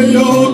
Yeah.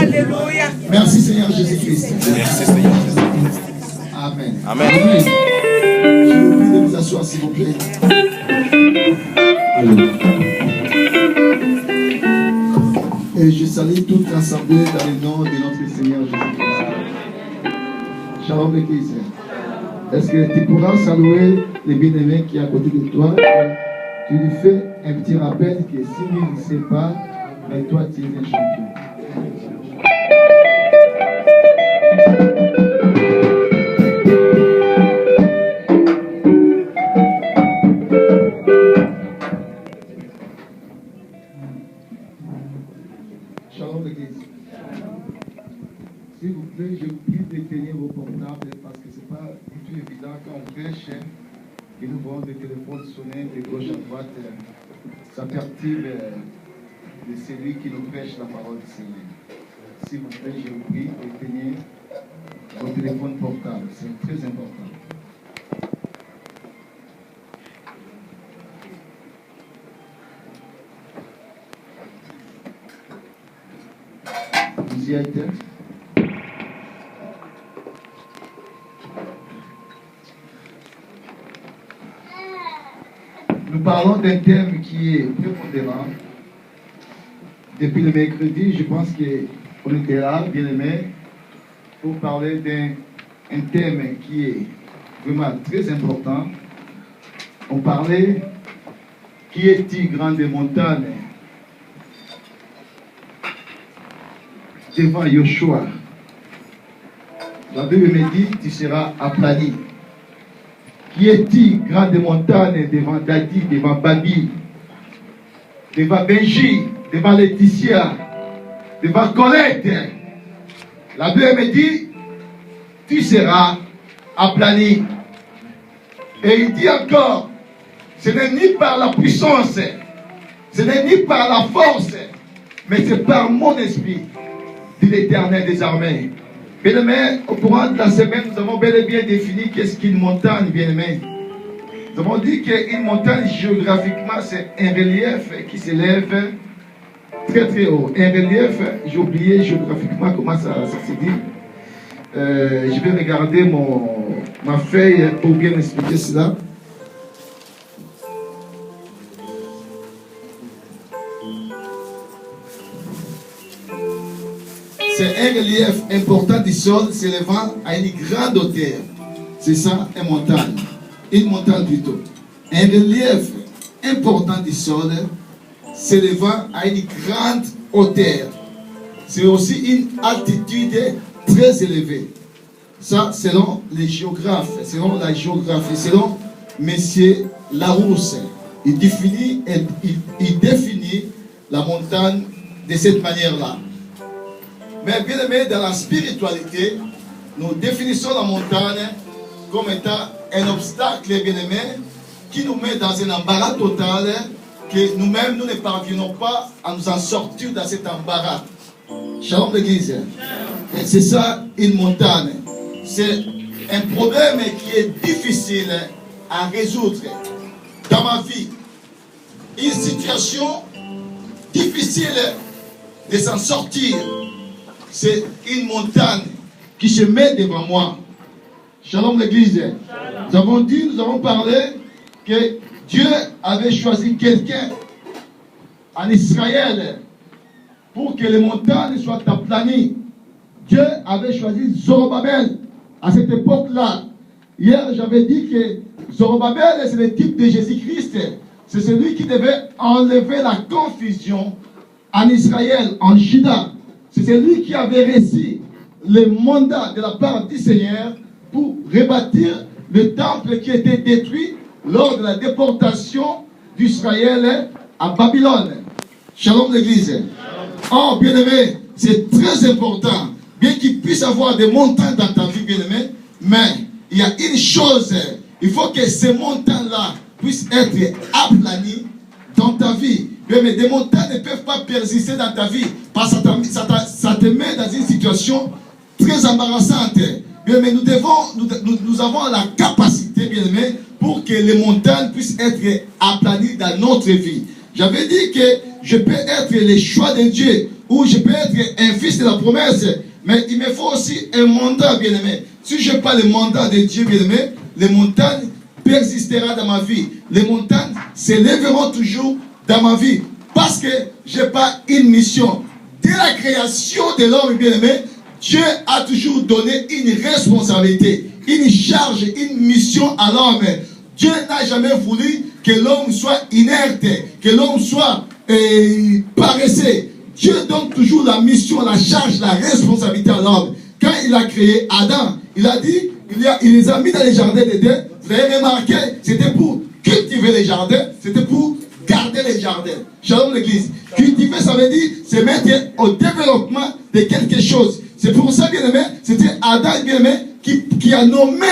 Alléluia. Merci Seigneur Jésus-Christ. Merci Seigneur Jésus-Christ. Amen. Amen. Amen. Je vous prie de vous asseoir s'il vous plaît. Et je salue toute l'assemblée dans le nom de notre Seigneur Jésus-Christ. Shalom l'Église. Est-ce que tu pourras saluer les bien-aimés qui est à côté de toi? Tu lui fais un petit rappel que s'il ne sait pas, mais toi tu es un champion. Shalom l'Église. S'il vous plaît, je vous prie de tenir vos portables parce que ce n'est pas du tout évident quand on prêche et nous voyons des téléphones sonner de gauche à droite. Ça perturbe de celui qui nous prêche la parole du Seigneur. S'il vous plaît, je vous prie de tenir vos téléphones portables. C'est très important. Vous y êtes? Nous parlons d'un thème qui est prépondérant. Depuis le mercredi, je pense qu'on était là, bien aimé, pour parler d'un thème qui est vraiment très important. On parlait qui est-il grand des montagnes devant Yoshua. La Bible me dit tu seras aplani. Qui est-il grand des montagnes devant Dadi, devant Babi, devant Benji, devant Laetitia, devant Colette? La Bible me dit tu seras aplani. Et il dit encore, ce n'est ni par la puissance, ce n'est ni par la force, mais c'est par mon esprit, dit l'Éternel des armées. Bien-aimés, au courant de la semaine, nous avons bel et bien défini qu'est-ce qu'une montagne, bien-aimés. Nous avons dit qu'une montagne, géographiquement, c'est un relief qui s'élève très très haut. Un relief, j'ai oublié géographiquement comment ça se dit. Je vais regarder ma feuille pour bien expliquer cela. C'est un relief important du sol s'élevant à une grande hauteur. C'est ça, une montagne. Une montagne plutôt. Un relief important du sol s'élevant à une grande hauteur. C'est aussi une altitude très élevée. Ça, selon les géographes, selon la géographie, selon M. Larousse, il définit la montagne de cette manière-là. Mais bien aimé, dans la spiritualité, nous définissons la montagne comme étant un obstacle, bien aimé, qui nous met dans un embarras total, que nous-mêmes, nous ne parvenons pas à nous en sortir dans cet embarras. Shalom l'Église. Et c'est ça, une montagne. C'est un problème qui est difficile à résoudre dans ma vie. Une situation difficile de s'en sortir. C'est une montagne qui se met devant moi. Shalom l'Église. Nous avons parlé que Dieu avait choisi quelqu'un en Israël pour que les montagnes soient aplanies. Dieu avait choisi Zorobabel à cette époque-là. Hier, j'avais dit que Zorobabel, c'est le type de Jésus-Christ. C'est celui qui devait enlever la confusion en Israël, en Juda. C'est celui qui avait reçu le mandat de la part du Seigneur pour rebâtir le temple qui était détruit lors de la déportation d'Israël à Babylone. Shalom l'église. Oh, bien-aimé, c'est très important. Bien qu'il puisse avoir des montagnes dans ta vie, bien-aimé, mais il y a une chose, il faut que ces montagnes-là puissent être aplanies dans ta vie. Mais des montagnes ne peuvent pas persister dans ta vie parce que ça te met dans une situation très embarrassante. Bien, mais nous avons la capacité, bien aimé, pour que les montagnes puissent être aplanies dans notre vie. J'avais dit que je peux être le choix de Dieu ou je peux être un fils de la promesse, mais il me faut aussi un mandat, bien aimé. Si je n'ai pas le mandat de Dieu, bien aimé, les montagnes persisteront dans ma vie. Les montagnes s'élèveront toujours dans ma vie parce que je n'ai pas une mission. Dès la création de l'homme, bien aimé, Dieu a toujours donné une responsabilité, une charge, une mission à l'homme. Dieu n'a jamais voulu que l'homme soit inerte, que l'homme soit paresseux. Dieu donne toujours la mission, la charge, la responsabilité à l'homme. Quand il a créé Adam, il a dit, il les a mis dans les jardins d'Éden. Vous avez remarqué, c'était pour cultiver les jardins, c'était pour garder les jardins. Shalom l'église. Cultiver, ça veut dire se mettre au développement de quelque chose. C'est pour ça, bien aimé, c'était Adam, bien aimé, qui a nommé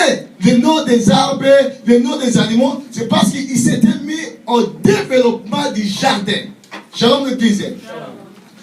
le nom des arbres, le nom des animaux. C'est parce qu'il s'était mis au développement du jardin. Shalom l'église.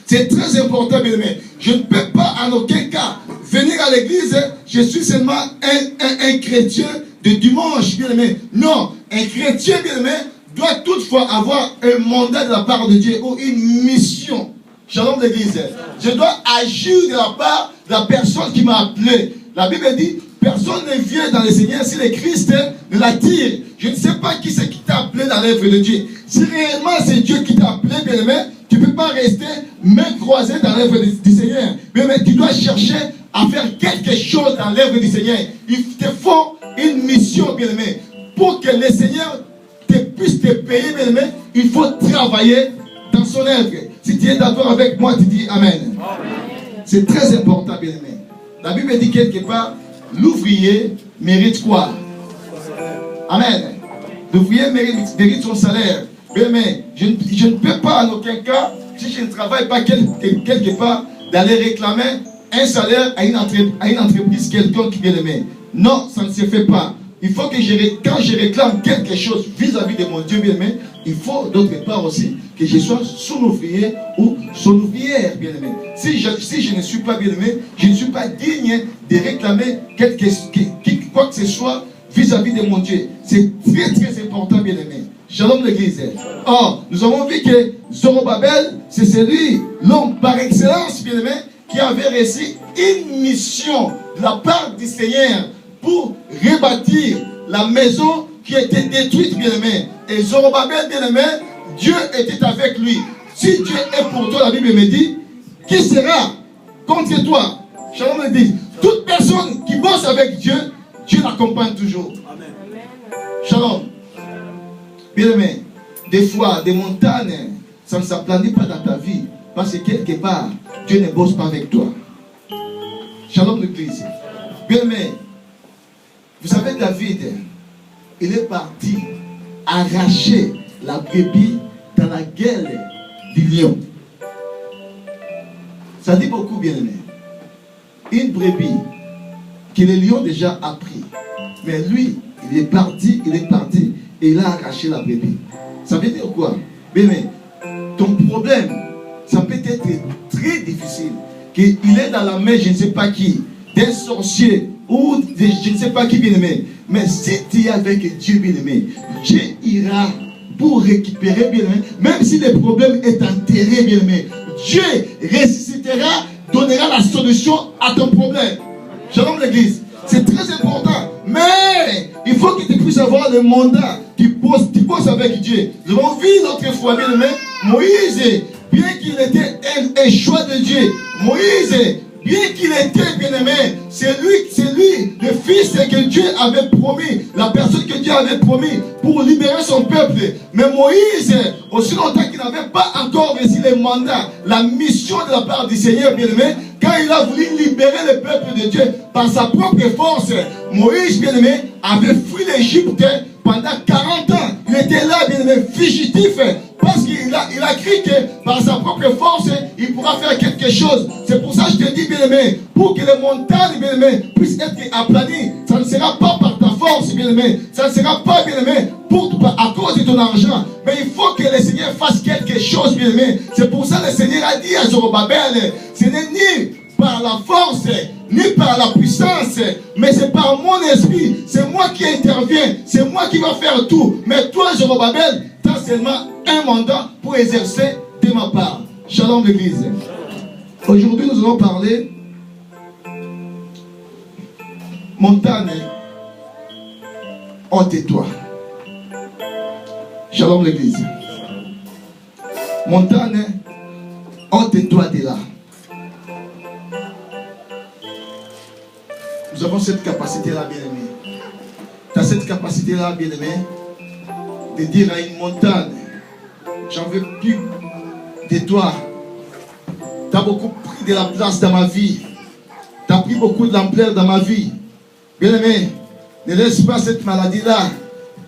C'est très important, bien aimé. Je ne peux pas en aucun cas venir à l'église, je suis seulement un chrétien de dimanche, bien aimé. Non, un chrétien, bien aimé, doit toutefois avoir un mandat de la part de Dieu ou une mission. Shalom l'église. Je dois agir de la part de la personne qui m'a appelé. La Bible dit, personne ne vient dans le Seigneur si le Christ ne l'attire. Je ne sais pas qui c'est qui t'a appelé dans l'œuvre de Dieu. Si réellement c'est Dieu qui t'a appelé, bien aimé, tu ne peux pas rester main croisée dans l'œuvre du Seigneur. Bien aimé, tu dois chercher à faire quelque chose dans l'œuvre du Seigneur. Il te faut une mission, bien aimé. Pour que le Seigneur puisse te payer, bien aimé, il faut travailler dans son œuvre. Si tu es d'accord avec moi, tu dis Amen. C'est très important, bien aimé. La Bible dit quelque part, l'ouvrier mérite quoi? Amen. L'ouvrier mérite son salaire. Bien aimé, je ne peux pas en aucun cas, si je ne travaille pas quelque part, d'aller réclamer un salaire à une entreprise quelconque, bien aimé. Non, ça ne se fait pas. Il faut que quand je réclame quelque chose vis-à-vis de mon Dieu bien-aimé, il faut d'autre part aussi que je sois son ouvrier ou son ouvrière bien-aimé. Si je ne suis pas bien-aimé, je ne suis pas digne de réclamer quoi que ce soit vis-à-vis de mon Dieu. C'est très très important bien-aimé. Shalom l'église. Or, nous avons vu que Zorobabel, c'est celui, l'homme par excellence bien-aimé, qui avait reçu une mission de la part du Seigneur pour rebâtir la maison qui était détruite, bien-aimé. Et Zorobabel, bien-aimé, Dieu était avec lui. Si Dieu est pour toi, la Bible me dit, qui sera contre toi? Shalom me dit, toute personne qui bosse avec Dieu, Dieu l'accompagne toujours. Amen. Shalom. Bien-aimé, des fois, des montagnes, ça ne s'aplanit pas dans ta vie. Parce que quelque part, Dieu ne bosse pas avec toi. Shalom l'église. Bien-aimé, vous savez, David, il est parti arracher la brebis dans la gueule du lion. Ça dit beaucoup, bien-aimé. Une brebis que le lion déjà a pris. Mais lui, il est parti, et il a arraché la brebis. Ça veut dire quoi? Bien-aimé, ton problème, ça peut être très difficile. Qu'il est dans la main, je ne sais pas qui, d'un sorcier, ou je ne sais pas qui, bien-aimé. Mais si tu es avec Dieu, bien-aimé, Dieu ira pour récupérer, bien-aimé. Même si le problème est enterré, bien-aimé, Dieu ressuscitera, donnera la solution à ton problème. Shalom l'église. C'est très important. Mais il faut que tu puisses avoir le mandat. Tu bosses avec Dieu. Nous avons vu l'autre fois, bien-aimé, Moïse, bien qu'il était un choix de Dieu, Moïse, bien qu'il était bien-aimé, c'est lui, le fils que Dieu avait promis, la personne que Dieu avait promis pour libérer son peuple. Mais Moïse, aussi longtemps qu'il n'avait pas encore reçu le mandat, la mission de la part du Seigneur, bien-aimé, quand il a voulu libérer le peuple de Dieu par sa propre force, Moïse, bien-aimé, avait fui l'Égypte pendant 40 ans. Il était là, bien-aimé, fugitif, parce qu'il a cru que par sa propre force, il pourra faire quelque chose. C'est pour ça que je te dis, bien-aimé, pour que les montagnes, bien-aimé, puissent être aplanies, ça ne sera pas par ta force, bien-aimé, ça ne sera pas, bien-aimé, à cause de ton argent, mais il faut que le Seigneur fasse quelque chose, bien-aimé. C'est pour ça que le Seigneur a dit à Zorobabel, ce n'est ni par la force, ni par la puissance, mais c'est par mon esprit. C'est moi qui interviens, c'est moi qui va faire tout. Mais toi, Zorobabel, tu as seulement un mandat pour exercer de ma part. Shalom l'Église. Aujourd'hui, nous allons parler montagne, ôte-toi. Shalom l'Église. Montagne, ôte-toi de là. Nous avons cette capacité-là, bien-aimé. Tu as cette capacité-là, bien-aimé, de dire à une montagne, j'en veux plus de toi. Tu as beaucoup pris de la place dans ma vie. Tu as pris beaucoup de l'ampleur dans ma vie. Bien-aimé, ne laisse pas cette maladie-là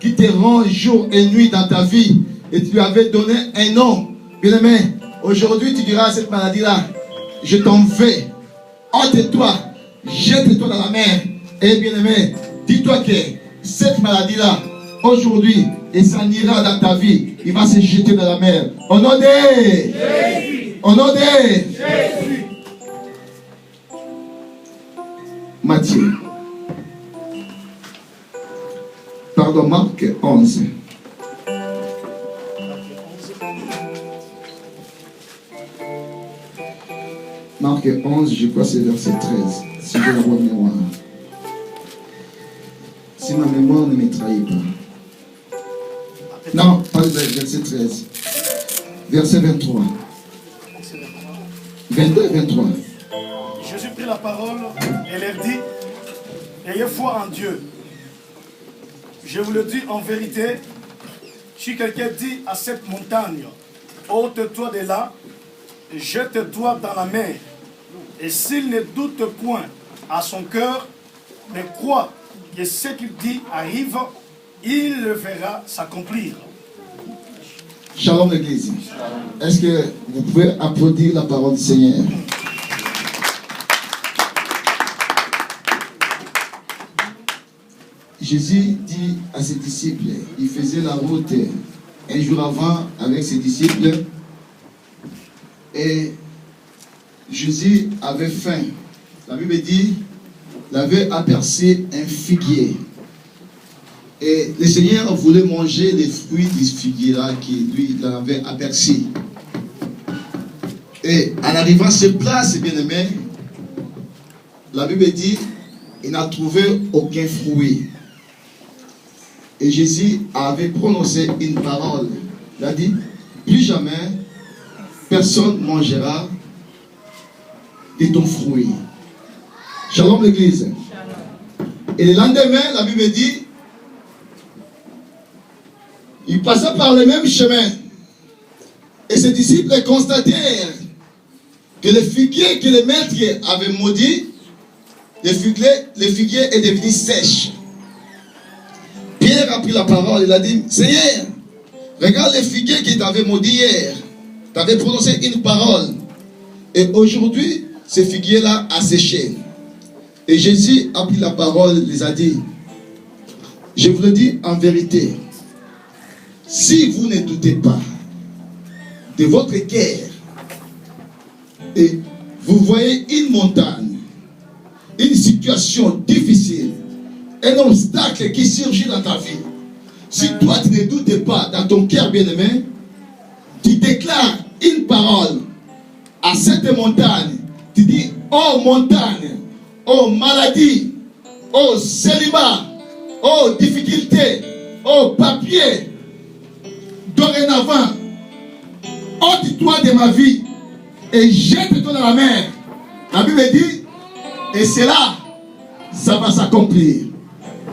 qui te ronge jour et nuit dans ta vie. Et tu lui avais donné un nom. Bien-aimé, aujourd'hui tu diras à cette maladie-là, je t'en veux. Ôte-toi. Jette-toi dans la mer. Et bien-aimé, dis-toi que cette maladie-là, aujourd'hui, et ça ira dans ta vie, il va se jeter dans la mer. Au nom de Jésus. Au nom de Jésus. Matthieu. Pardon, Marc 11. Marc 11, je crois que c'est verset 13. Si j'ai la bonne mémoire. Si ma mémoire ne me trahit pas. Non, pas le verset 13. Verset 23. 22 et 23. Jésus prit la parole et leur dit, ayez foi en Dieu. Je vous le dis en vérité, si quelqu'un dit à cette montagne, ôte-toi de là, jette-toi dans la mer, et s'il ne doute point à son cœur, mais croit que ce qu'il dit arrive, il le verra s'accomplir. Shalom l'Église. Est-ce que vous pouvez applaudir la parole du Seigneur? Jésus dit à ses disciples, il faisait la route un jour avant avec ses disciples et Jésus avait faim. La Bible dit, il avait aperçu un figuier et le Seigneur voulait manger les fruits du figuier-là qui lui avait aperçu. Et en arrivant sur place, bien-aimé, la Bible dit, il n'a trouvé aucun fruit. Et Jésus avait prononcé une parole. Il a dit, plus jamais personne ne mangera de ton fruit. Shalom l'Église. Et le lendemain, la Bible dit, il passa par le même chemin. Et ses disciples constatèrent que le figuier que le maître avait maudit, le figuier est devenu sèche. Pierre a pris la parole, il a dit, Seigneur, regarde le figuier qui t'avait maudit hier. Tu avais prononcé une parole. Et aujourd'hui, ce figuier-là a séché. Et Jésus a pris la parole, il les a dit, je vous le dis en vérité, si vous ne doutez pas de votre cœur, et vous voyez une montagne, une situation difficile, un obstacle qui surgit dans ta vie, si toi tu ne doutes pas dans ton cœur bien-aimé, tu déclares une parole à cette montagne, tu dis, oh montagne, oh maladie, oh célibat, oh difficulté, oh papier, dorénavant, ôte-toi de ma vie et jette-toi dans la mer. La Bible dit, et c'est là, ça va s'accomplir.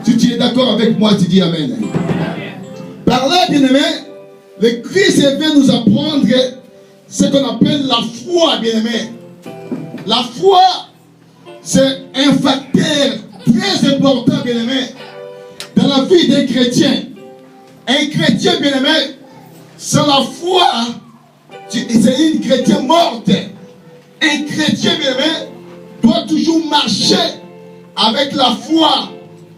Si tu es d'accord avec moi, tu dis Amen. Par là, bien-aimé, le Christ est venu nous apprendre ce qu'on appelle la foi, bien-aimé. La foi, c'est un facteur très important, bien-aimé, dans la vie d'un chrétien. Un chrétien, bien-aimé, sans la foi, c'est une chrétien morte. Un chrétien, bien-aimé, doit toujours marcher avec la foi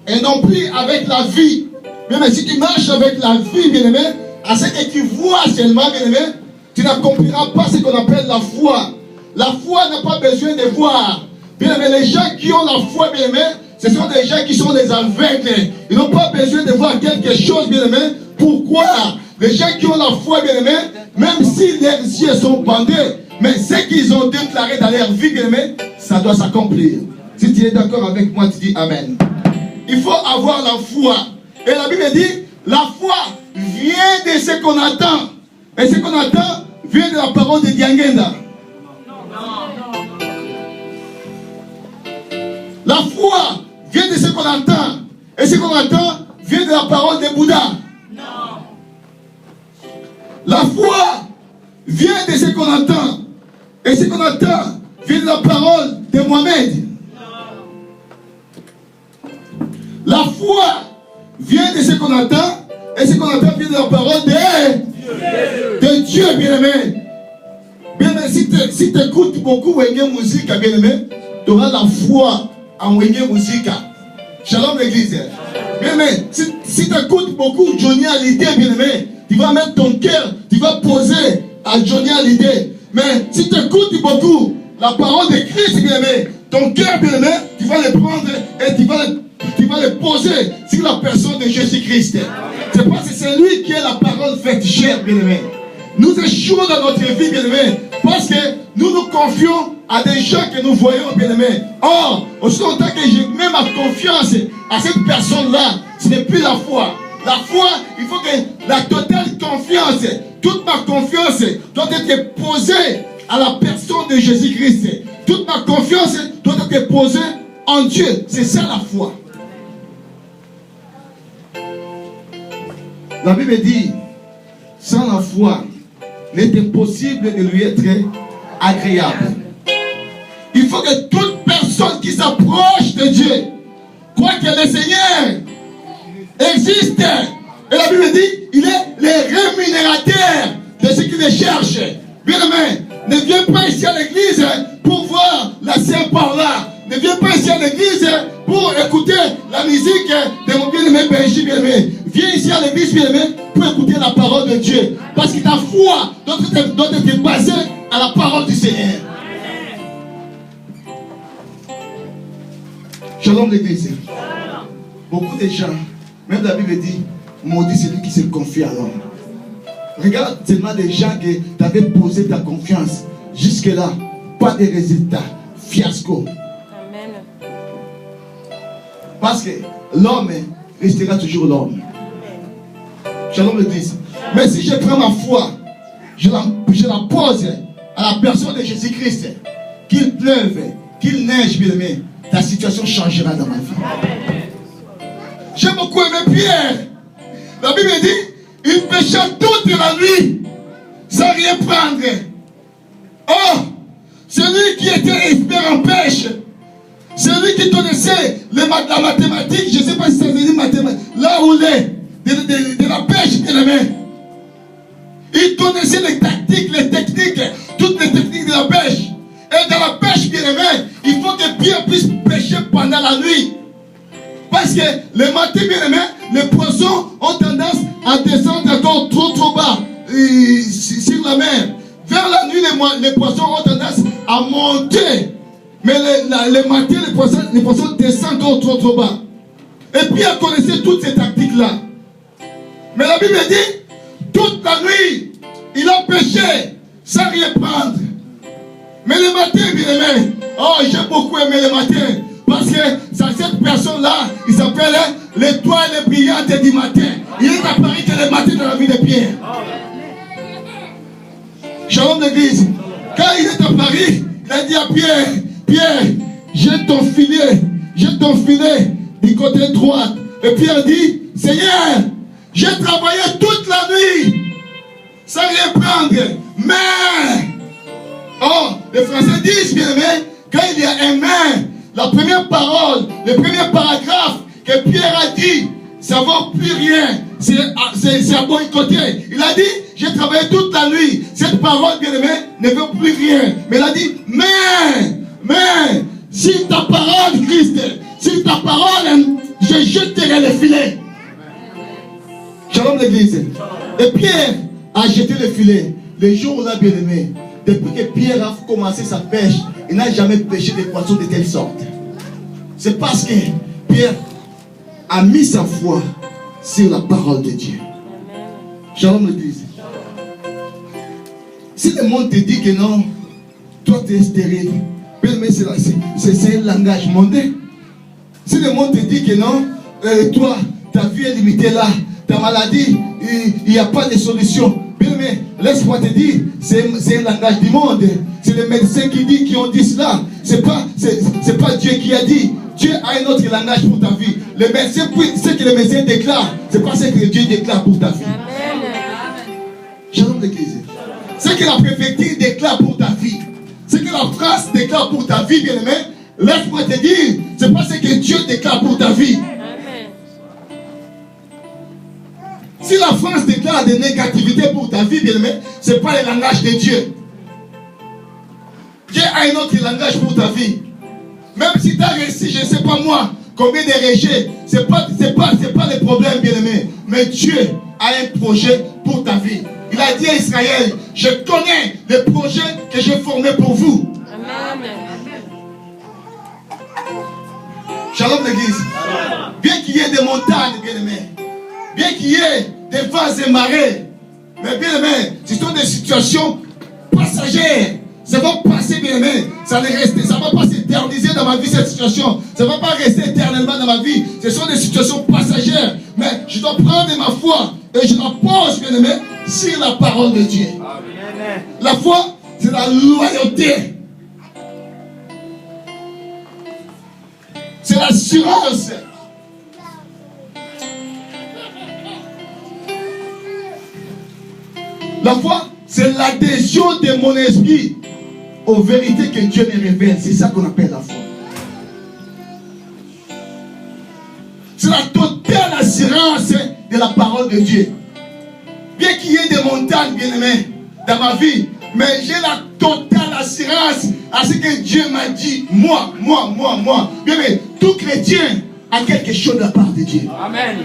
et non plus avec la vie. Même si tu marches avec la vie, bien-aimé, à ce que tu vois seulement, bien-aimé, tu n'accompliras pas ce qu'on appelle la foi. La foi n'a pas besoin de voir. Bien-aimé, les gens qui ont la foi, bien-aimé, ce sont des gens qui sont des aveugles. Ils n'ont pas besoin de voir quelque chose, bien-aimé. Pourquoi? Les gens qui ont la foi, bien-aimé, même si leurs yeux sont bandés, mais ce qu'ils ont déclaré dans leur vie, bien-aimé, ça doit s'accomplir. Si tu es d'accord avec moi, tu dis Amen. Il faut avoir la foi. Et la Bible dit, la foi vient de ce qu'on attend. Et ce qu'on attend vient de la parole de Diangenda. La foi vient de ce qu'on entend. Et ce qu'on entend vient de la parole de Bouddha. La foi vient de ce qu'on entend. Et ce qu'on entend vient de la parole de Mohamed. La foi vient de ce qu'on entend. Et ce qu'on entend vient de la parole de Dieu, bien-aimé. Bien-aimé, si tu écoutes beaucoup Wenge Musique, bien-aimé, tu auras la foi en Wenge Musique. Shalom l'église. Bien-aimé, si tu écoutes beaucoup Johnny Hallyday, bien-aimé, tu vas mettre ton cœur, tu vas poser à Johnny Hallyday. Mais si tu écoutes beaucoup la parole de Christ, bien-aimé, ton cœur, bien-aimé, tu vas le prendre et tu vas le poser sur la personne de Jésus-Christ. C'est parce que c'est lui qui est la parole faite chair, bien-aimé. Nous échouons dans notre vie, bien-aimé, parce que nous nous confions à des gens que nous voyons, bien-aimé. Or, aussi longtemps que je mets ma confiance à cette personne-là, ce n'est plus la foi. La foi, il faut que la totale confiance, toute ma confiance doit être posée à la personne de Jésus-Christ. Toute ma confiance doit être posée en Dieu. C'est ça la foi. La Bible dit, sans la foi, il est impossible de lui être agréable. Il faut que toute personne qui s'approche de Dieu croit que le Seigneur existe. Et la Bible dit, il est le rémunérateur de ceux qui le cherchent. Bien-aimé, ne viens pas ici à l'église pour voir la scène par là. Ne viens pas ici à l'église pour écouter la musique de mon bien-aimé Benji, bien-aimé. Viens ici à l'église, bien-aimé, pour écouter la parole de Dieu. Parce que ta foi doit être basée à la parole du Seigneur. Shalom l'église. Beaucoup de gens, même la Bible dit, maudit celui qui se confie à l'homme. Regarde tellement des gens que tu avais posé ta confiance. Jusque-là, pas de résultats. Fiasco. Amen. Parce que l'homme restera toujours l'homme. Shalom l'église. Mais si je prends ma foi, je la pose à la personne de Jésus-Christ, qu'il pleuve, qu'il neige, bien aimé, ta situation changera dans ma vie. J'ai beaucoup aimé Pierre. La Bible dit, il pécha toute la nuit sans rien prendre. Oh, celui qui était expert en pêche, celui qui connaissait la mathématique, je ne sais pas si ça veut dire mathématique, là où est de la pêche, bien aimé. Il connaissait les tactiques, les techniques, toutes les techniques de la pêche. Et dans la pêche, bien aimé, il faut que Pierre puisse pêcher pendant la nuit. Parce que le matin, bien aimé, les poissons ont tendance à descendre encore trop bas sur la mer. Vers la nuit, les poissons ont tendance à monter. Mais le matin, les poissons descendent encore trop bas. Et Pierre connaissait toutes ces tactiques-là. Mais la Bible dit, toute la nuit, il a pêché sans rien prendre. Mais le matin, bien aimé, oh, j'ai beaucoup aimé le matin. Parce que cette personne-là, il s'appelle l'étoile brillante du matin. Il est apparu que le matin dans la vie de Pierre. Shalom l'église. Quand il est apparu, il a dit à Pierre, Pierre, j'ai ton filet du côté droit. Et Pierre dit, Seigneur, j'ai travaillé toute la nuit sans rien prendre. Mais, oh, les Français disent, bien aimé, Quand il y a amen, la première parole, le premier paragraphe que Pierre a dit, ça ne vaut plus rien. C'est à boycotter. Il a dit, j'ai travaillé toute la nuit. Cette parole, bien aimé, ne vaut plus rien. Mais il a dit, mais, si ta parole, Christ, si ta parole, je jetterai le filet. Shalom l'église. Et Pierre a jeté le filet. Le jour là, bien aimé, depuis que Pierre a commencé sa pêche, il n'a jamais pêché des poissons de telle sorte. C'est parce que Pierre a mis sa foi sur la parole de Dieu. Shalom l'église. Si le monde te dit que non, toi tu es stérile, c'est un langage mondain. Si le monde te dit que non, toi, ta vie est limitée là, ta maladie, il n'y a pas de solution. Bien mais laisse-moi te dire, c'est un langage du monde. C'est les médecins qui ont dit cela. C'est pas Dieu qui a dit. Dieu a un autre langage pour ta vie. Les médecins, ce que les médecins déclarent, c'est pas ce que Dieu déclare pour ta vie. Shalom l'église. Ce que la préfecture déclare pour ta vie, ce que la France déclare pour ta vie, bien aimé, laisse-moi te dire, c'est pas ce que Dieu déclare pour ta vie. Si la France déclare des négativités pour ta vie, bien aimé, ce n'est pas le langage de Dieu. Dieu a un autre langage pour ta vie. Même si tu as réussi, je ne sais pas moi, combien de rejets, ce n'est pas le problème, bien aimé. Mais Dieu a un projet pour ta vie. Il a dit à Israël, je connais les projets que j'ai formés pour vous. Amen. Shalom l'église. Bien qu'il y ait des montagnes, bien aimé, bien qu'il y ait des vents et marées, mais bien aimé, ce sont des situations passagères. Ça va passer, bien aimé. Ça ne va pas s'éterniser dans ma vie, cette situation. Ça ne va pas rester éternellement dans ma vie. Ce sont des situations passagères. Mais je dois prendre ma foi et je la pose, bien aimé, sur la parole de Dieu. Amen. La foi, c'est la loyauté. C'est l'assurance. La foi, c'est l'adhésion de mon esprit aux vérités que Dieu me révèle. C'est ça qu'on appelle la foi. C'est la totale assurance de la parole de Dieu. Bien qu'il y ait des montagnes, bien aimés, dans ma vie, mais j'ai la totale assurance à ce que Dieu m'a dit. Moi. Bien aimé, tout chrétien a quelque chose de la part de Dieu. Amen.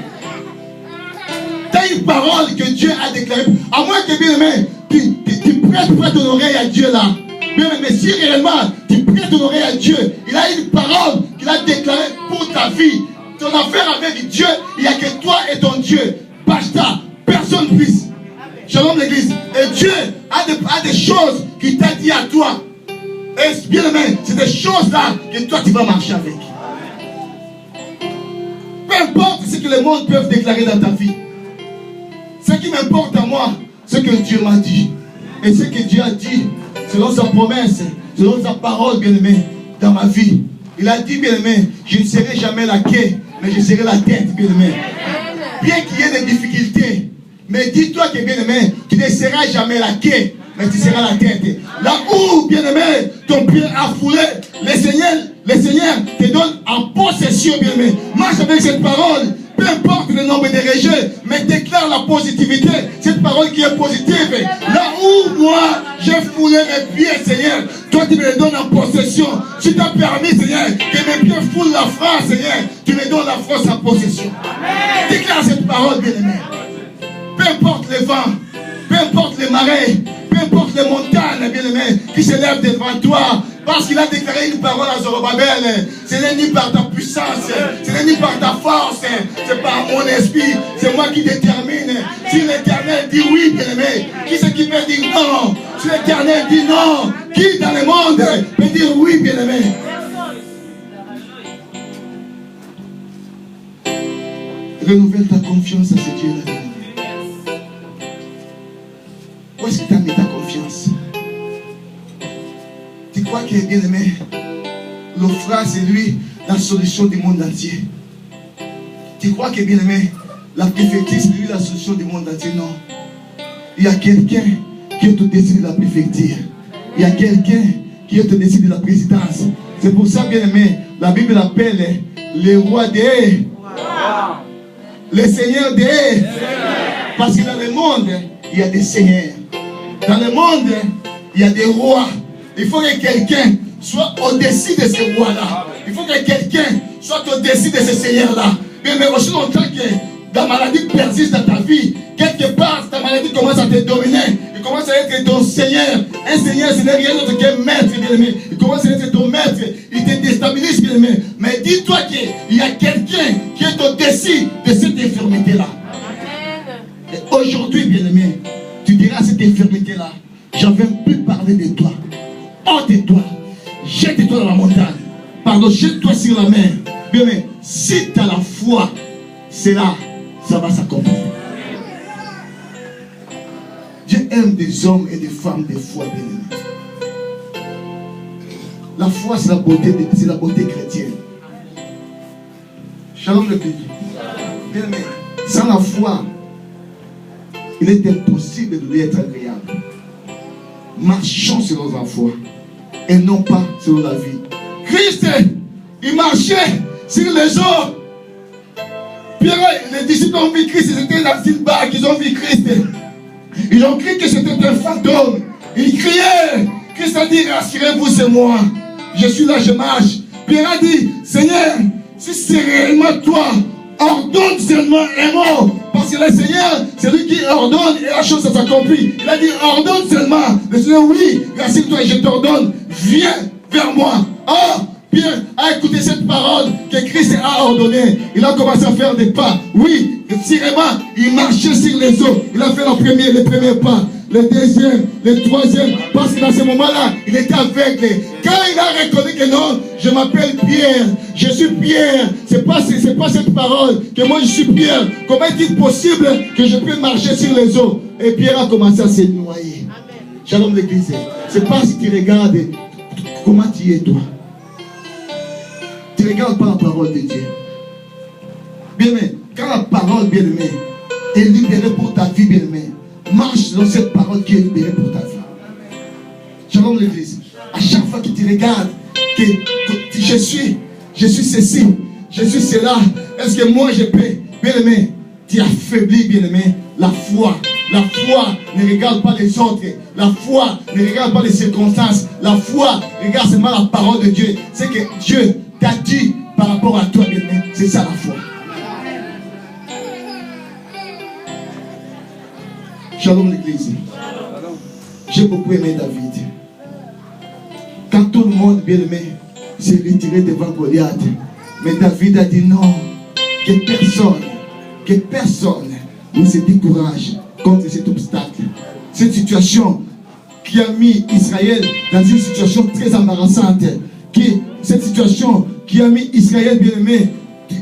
Tu as une parole que Dieu a déclarée. À moins que, bien aimé, tu prêtes ton oreille à Dieu là. Bien aimé, si réellement tu prêtes ton oreille à Dieu, il a une parole qu'il a déclarée pour ta vie. Ton affaire avec Dieu, il n'y a que toi et ton Dieu. Basta, personne puisse. Shalom l'église. Et Dieu a des choses qu'il t'a dit à toi. Et bien aimé, c'est des choses là que toi tu vas marcher avec. Peu importe ce que le monde peut déclarer dans ta vie. Ce qui m'importe à moi, c'est que Dieu m'a dit. Et ce que Dieu a dit, selon sa promesse, selon sa parole, bien aimé, dans ma vie. Il a dit, bien aimé, je ne serai jamais la queue, mais je serai la tête, bien aimé. Bien qu'il y ait des difficultés, mais dis-toi que, bien aimé, tu ne seras jamais la queue, mais tu seras la tête. Là où, bien aimé, ton pied a foulé, le Seigneur te donne en possession, bien aimé. Marche avec cette parole. Peu importe le nombre de rejets, mais déclare la positivité, cette parole qui est positive. Là où moi, j'ai foulé mes pieds, Seigneur, toi tu me les donnes en possession. Si tu as permis, Seigneur, que mes pieds foulent la France, Seigneur, tu me donnes la France en possession. Amen. Déclare cette parole, bien-aimé. Peu importe les vents, peu importe les marées, peu importe les montagnes, bien-aimé, qui s'élèvent devant toi, parce qu'il a déclaré une parole à Zorobabel. Ce n'est ni par ta puissance, ce n'est ni par ta force, c'est par mon esprit, c'est moi qui détermine. Si l'Éternel dit oui, bien-aimé, qui c'est qui peut dire non? Si l'Éternel dit non, qui dans le monde peut dire oui, bien-aimé? Renouvelle ta confiance à ce Dieu-là. Où est-ce que tu as mis ta confiance? Tu crois qu'il est bien aimé? L'offrande, c'est lui la solution du monde entier. Tu crois qu'il est bien aimé? La préfecture, c'est lui la solution du monde entier? Non. Il y a quelqu'un qui est au-dessus de la préfecture. Il y a quelqu'un qui est au-dessus de la présidence. C'est pour ça, bien aimé, la Bible appelle les rois des, les seigneurs des. Parce que dans le monde, il y a des seigneurs. Dans le monde, il y a des rois. Il faut que quelqu'un soit au-dessus de ces rois-là. Il faut que quelqu'un soit au-dessus de ces seigneurs-là. Mais aussi longtemps que la maladie persiste dans ta vie, quelque part, ta maladie commence à te dominer. Il commence à être ton Seigneur. Un Seigneur, ce n'est rien d'autre qu'un maître, bien-aimé. Il commence à être ton maître. Il te déstabilise, bien-aimé. Mais dis-toi qu'il y a quelqu'un qui est au-dessus de cette infirmité-là. Et aujourd'hui, bien-aimé, tu diras à cette infirmité-là, je ne veux plus parler de toi. Ôte-toi. Jette-toi dans la montagne. Pardon, jette-toi sur la mer. Bien-aimé, si tu as la foi, c'est là, ça va s'accomplir. Dieu aime des hommes et des femmes de foi, bien-aimés. La foi, c'est la beauté chrétienne. Shalom le Christ. Bien-aimé, sans la foi, il est impossible de lui être agréable. Marchons selon la foi et non pas selon la vie. Christ, il marchait sur les eaux. Pierre, les disciples ont vu Christ, ils étaient dans une barque, ils ont vu Christ. Ils ont cru que c'était un fantôme. Ils criaient. Christ a dit, rassurez-vous, c'est moi. Je suis là, je marche. Pierre a dit, Seigneur, si c'est réellement toi, ordonne seulement un mot. Parce que le Seigneur, c'est lui qui ordonne et la chose s'accomplit. Il a dit, ordonne seulement. Le Seigneur, oui, rassure-toi et je t'ordonne. Viens vers moi. Oh, Pierre a écouté cette parole que Christ a ordonnée. Il a commencé à faire des pas. Oui, vraiment, il marchait sur les eaux. Il a fait les premiers pas, le deuxième, le troisième. Parce que dans ce moment-là, il était aveugle. Quand il a reconnu que non, je m'appelle Pierre, je suis Pierre. C'est pas cette parole que moi je suis Pierre. Comment est-il possible que je puisse marcher sur les eaux? Et Pierre a commencé à se noyer. Shalom l'église. C'est pas si tu regardes comment tu es toi. Tu ne regardes pas la parole de Dieu. Bien-aimé, quand la parole, bien-aimé, est libérée pour ta vie, bien-aimé, marche dans cette parole qui est libérée pour ta vie. Shalom l'église. À chaque fois que tu regardes, que je suis ceci, je suis cela, est-ce que moi je peux, bien-aimé, tu affaiblis, bien-aimé, la foi. La foi ne regarde pas les autres. La foi ne regarde pas les circonstances. La foi regarde seulement la parole de Dieu. C'est que Dieu t'a dit par rapport à toi, bien-aimé. C'est ça la foi. Shalom l'église. J'ai beaucoup aimé David. Quand tout le monde, bien-aimé, s'est retiré devant Goliath, mais David a dit non, que personne ne se décourage contre cet obstacle. Cette situation qui a mis Israël dans une situation très embarrassante. Cette situation qui a mis Israël, bien-aimé,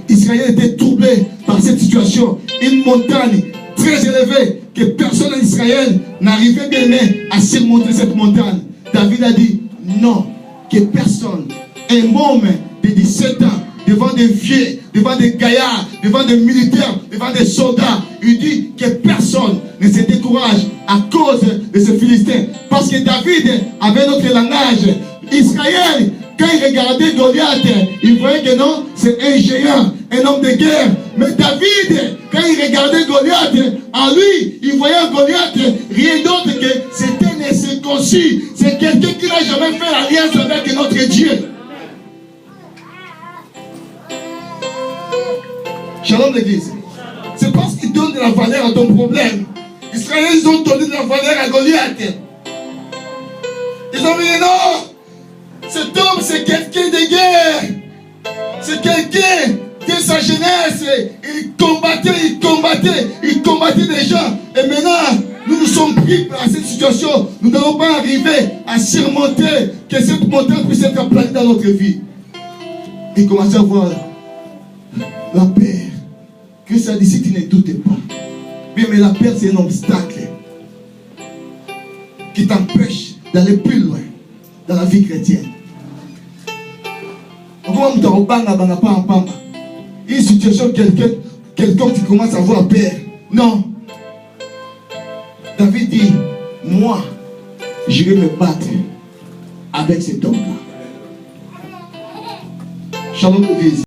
Israël était troublé par cette situation. Une montagne très élevée que personne en Israël n'arrivait, bien-aimé, à surmonter cette montagne. David a dit non, que personne, un homme de 17 ans, devant des vieux, devant des gaillards, devant des militaires, devant des soldats, il dit que personne ne se décourage à cause de ce Philistin. Parce que David avait notre langage. Israël, quand il regardait Goliath, il voyait que non, c'est un géant, un homme de guerre. Mais David, quand il regardait Goliath, en lui, il voyait Goliath rien d'autre que c'était un incirconcis. C'est quelqu'un qui n'a jamais fait alliance avec notre Dieu. Shalom l'église. C'est parce qu'ils donnent de la valeur à ton problème. Israël, ils ont donné de la valeur à Goliath. Ils ont dit non, cet homme c'est quelqu'un de guerre. C'est quelqu'un dès sa jeunesse. Il combattait des gens. Et maintenant, nous nous sommes pris à cette situation. Nous n'allons pas arriver à surmonter que cette montagne puisse être aplanie dans notre vie. Il commence à voir la paix. Christ a dit, si tu ne doutes pas. Bien, mais la peur, c'est un obstacle qui t'empêche d'aller plus loin dans la vie chrétienne. Une situation, quelqu'un qui commence à avoir peur. Non. David dit, moi, je vais me battre avec cet homme-là. Shalom, l'église.